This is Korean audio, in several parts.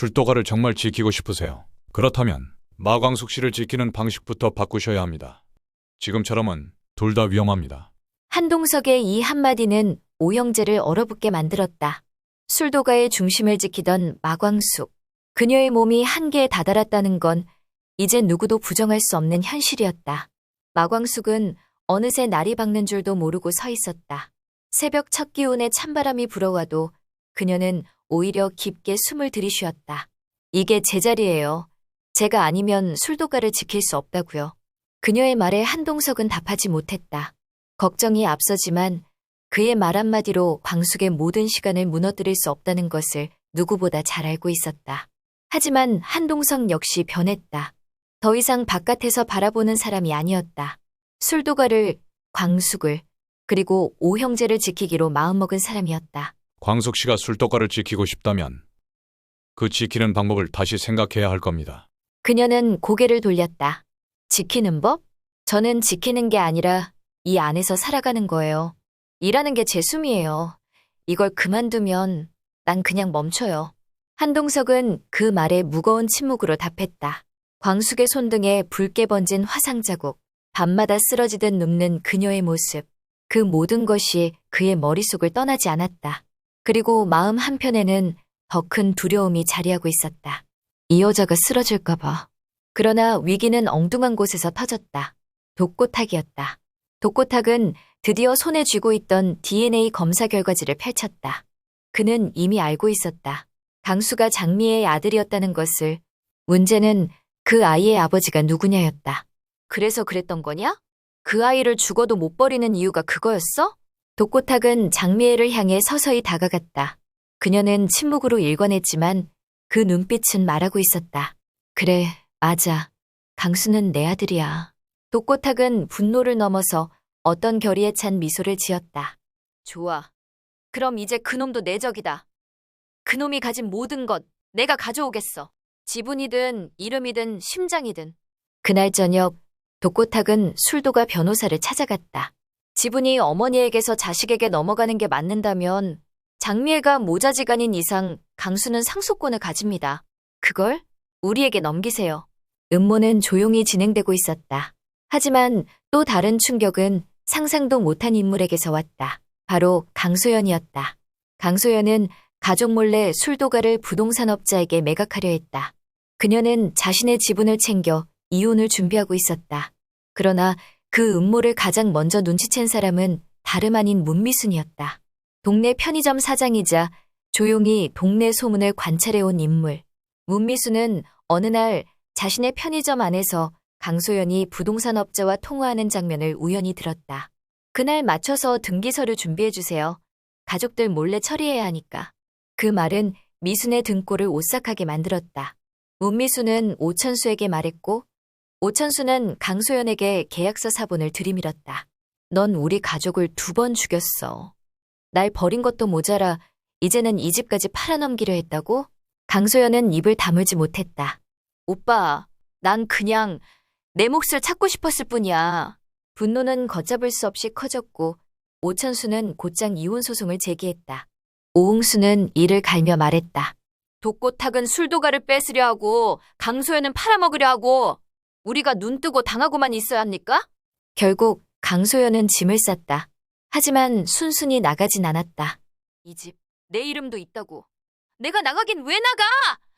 술도가를 정말 지키고 싶으세요? 그렇다면 마광숙 씨를 지키는 방식부터 바꾸셔야 합니다. 지금처럼은 둘 다 위험합니다. 한동석의 이 한마디는 오형제를 얼어붙게 만들었다. 술도가의 중심을 지키던 마광숙. 그녀의 몸이 한계에 다다랐다는 건 이제 누구도 부정할 수 없는 현실이었다. 마광숙은 어느새 날이 밝는 줄도 모르고 서 있었다. 새벽 첫 기운에 찬바람이 불어와도 그녀는 오히려 깊게 숨을 들이쉬었다. 이게 제 자리예요. 제가 아니면 술도가를 지킬 수 없다고요. 그녀의 말에 한동석은 답하지 못했다. 걱정이 앞서지만 그의 말 한마디로 광숙의 모든 시간을 무너뜨릴 수 없다는 것을 누구보다 잘 알고 있었다. 하지만 한동석 역시 변했다. 더 이상 바깥에서 바라보는 사람이 아니었다. 술도가를, 광숙을, 그리고 오형제를 지키기로 마음먹은 사람이었다. 광숙 씨가 술도가를 지키고 싶다면 그 지키는 방법을 다시 생각해야 할 겁니다. 그녀는 고개를 돌렸다. 지키는 법? 저는 지키는 게 아니라 이 안에서 살아가는 거예요. 일하는 게 제 숨이에요. 이걸 그만두면 난 그냥 멈춰요. 한동석은 그 말에 무거운 침묵으로 답했다. 광숙의 손등에 붉게 번진 화상 자국, 밤마다 쓰러지듯 눕는 그녀의 모습. 그 모든 것이 그의 머릿속을 떠나지 않았다. 그리고 마음 한편에는 더 큰 두려움이 자리하고 있었다. 이 여자가 쓰러질까 봐. 그러나 위기는 엉뚱한 곳에서 터졌다. 독고탁이었다. 독고탁은 드디어 손에 쥐고 있던 DNA 검사 결과지를 펼쳤다. 그는 이미 알고 있었다. 강수가 장미의 아들이었다는 것을. 문제는 그 아이의 아버지가 누구냐였다. 그래서 그랬던 거냐? 그 아이를 죽어도 못 버리는 이유가 그거였어? 독고탁은 장미애를 향해 서서히 다가갔다. 그녀는 침묵으로 일관했지만 그 눈빛은 말하고 있었다. 그래, 맞아. 강수는 내 아들이야. 독고탁은 분노를 넘어서 어떤 결의에 찬 미소를 지었다. 좋아. 그럼 이제 그놈도 내 적이다. 그놈이 가진 모든 것 내가 가져오겠어. 지분이든 이름이든 심장이든. 그날 저녁 독고탁은 술도가 변호사를 찾아갔다. 지분이 어머니에게서 자식에게 넘어가는 게 맞는다면 장미애가 모자지간인 이상 강수는 상속권을 가집니다. 그걸 우리에게 넘기세요. 음모는 조용히 진행되고 있었다. 하지만 또 다른 충격은 상상도 못한 인물에게서 왔다. 바로 강소연이었다. 강소연은 가족 몰래 술도가를 부동산업자에게 매각하려 했다. 그녀는 자신의 지분을 챙겨 이혼을 준비하고 있었다. 그러나 그 음모를 가장 먼저 눈치챈 사람은 다름 아닌 문미순이었다. 동네 편의점 사장이자 조용히 동네 소문을 관찰해온 인물. 문미순은 어느 날 자신의 편의점 안에서 강소연이 부동산업자와 통화하는 장면을 우연히 들었다. 그날 맞춰서 등기서류 준비해주세요. 가족들 몰래 처리해야 하니까. 그 말은 미순의 등골을 오싹하게 만들었다. 문미순은 오천수에게 말했고 오천수는 강소연에게 계약서 사본을 들이밀었다. 넌 우리 가족을 2번 죽였어. 날 버린 것도 모자라 이제는 이 집까지 팔아넘기려 했다고? 강소연은 입을 다물지 못했다. 오빠, 난 그냥 내 몫을 찾고 싶었을 뿐이야. 분노는 걷잡을 수 없이 커졌고 오천수는 곧장 이혼 소송을 제기했다. 오응수는 이를 갈며 말했다. 독고탁은 술도가를 뺏으려 하고 강소연은 팔아먹으려 하고 우리가 눈 뜨고 당하고만 있어야 합니까? 결국 강소연은 짐을 쌌다. 하지만 순순히 나가진 않았다. 이 집 내 이름도 있다고. 내가 나가긴 왜 나가?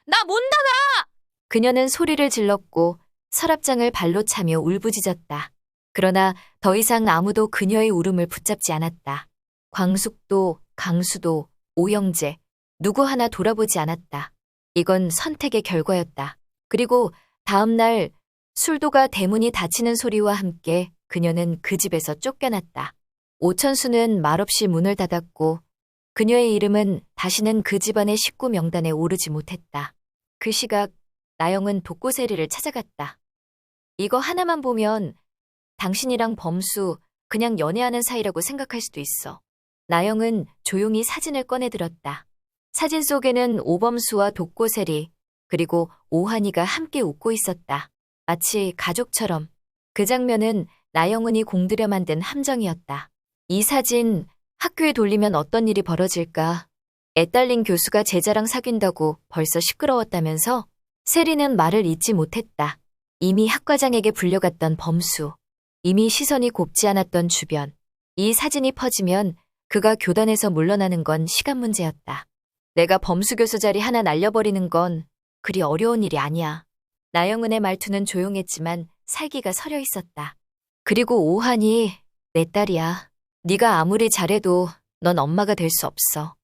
나 못 나가! 그녀는 소리를 질렀고 서랍장을 발로 차며 울부짖었다. 그러나 더 이상 아무도 그녀의 울음을 붙잡지 않았다. 광숙도 강수도 오영재 누구 하나 돌아보지 않았다. 이건 선택의 결과였다. 그리고 다음 날 술도가 대문이 닫히는 소리와 함께 그녀는 그 집에서 쫓겨났다. 오천수는 말없이 문을 닫았고 그녀의 이름은 다시는 그 집안의 식구 명단에 오르지 못했다. 그 시각 나영은 독고세리를 찾아갔다. 이거 하나만 보면 당신이랑 범수 그냥 연애하는 사이라고 생각할 수도 있어. 나영은 조용히 사진을 꺼내들었다. 사진 속에는 오범수와 독고세리 그리고 오한이가 함께 웃고 있었다. 마치 가족처럼. 그 장면은 나영은이 공들여 만든 함정이었다. 이 사진 학교에 돌리면 어떤 일이 벌어질까? 애딸린 교수가 제자랑 사귄다고 벌써 시끄러웠다면서? 세리는 말을 잇지 못했다. 이미 학과장에게 불려갔던 범수. 이미 시선이 곱지 않았던 주변. 이 사진이 퍼지면 그가 교단에서 물러나는 건 시간 문제였다. 내가 범수 교수 자리 하나 날려버리는 건 그리 어려운 일이 아니야. 나영은의 말투는 조용했지만 살기가 서려 있었다. 그리고 오한이 내 딸이야. 네가 아무리 잘해도 넌 엄마가 될 수 없어.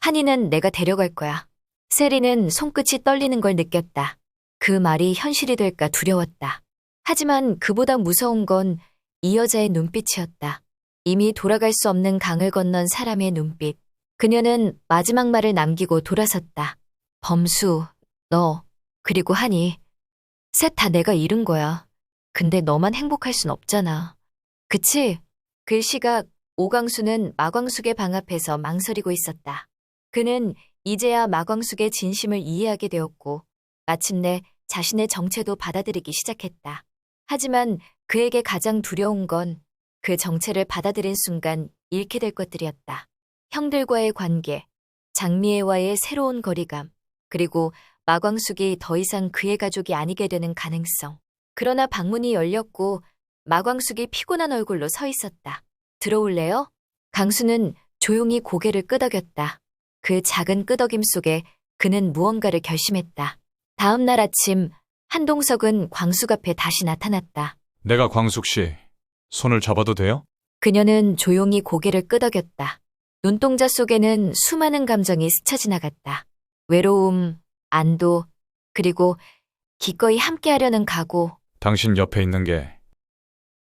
한이는 내가 데려갈 거야. 세리는 손끝이 떨리는 걸 느꼈다. 그 말이 현실이 될까 두려웠다. 하지만 그보다 무서운 건 이 여자의 눈빛이었다. 이미 돌아갈 수 없는 강을 건넌 사람의 눈빛. 그녀는 마지막 말을 남기고 돌아섰다. 범수, 너, 그리고 한이. 셋 다 내가 잃은 거야. 근데 너만 행복할 순 없잖아. 그치? 그 시각 오광수는 마광숙의 방 앞에서 망설이고 있었다. 그는 이제야 마광숙의 진심을 이해하게 되었고 마침내 자신의 정체도 받아들이기 시작했다. 하지만 그에게 가장 두려운 건 그 정체를 받아들인 순간 잃게 될 것들이었다. 형들과의 관계, 장미애와의 새로운 거리감, 그리고 마광숙이 더 이상 그의 가족이 아니게 되는 가능성. 그러나 방문이 열렸고 마광숙이 피곤한 얼굴로 서 있었다. 들어올래요? 강수는 조용히 고개를 끄덕였다. 그 작은 끄덕임 속에 그는 무언가를 결심했다. 다음 날 아침 한동석은 광숙 앞에 다시 나타났다. 내가 광숙 씨, 손을 잡아도 돼요? 그녀는 조용히 고개를 끄덕였다. 눈동자 속에는 수많은 감정이 스쳐 지나갔다. 외로움, 안도, 그리고 기꺼이 함께하려는 각오. 당신 옆에 있는 게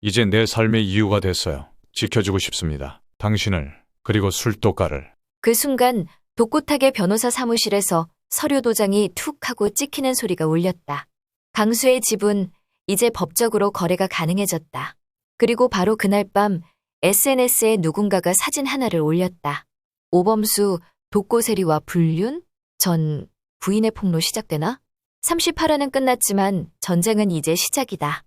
이제 내 삶의 이유가 됐어요. 지켜주고 싶습니다. 당신을, 그리고 술독가를. 그 순간 독고탁의 변호사 사무실에서 서류 도장이 툭 하고 찍히는 소리가 울렸다. 강수의 집은 이제 법적으로 거래가 가능해졌다. 그리고 바로 그날 밤 SNS에 누군가가 사진 하나를 올렸다. 오범수, 독고세리와 불륜? 전 부인의 폭로 시작되나? 38화는 끝났지만 전쟁은 이제 시작이다.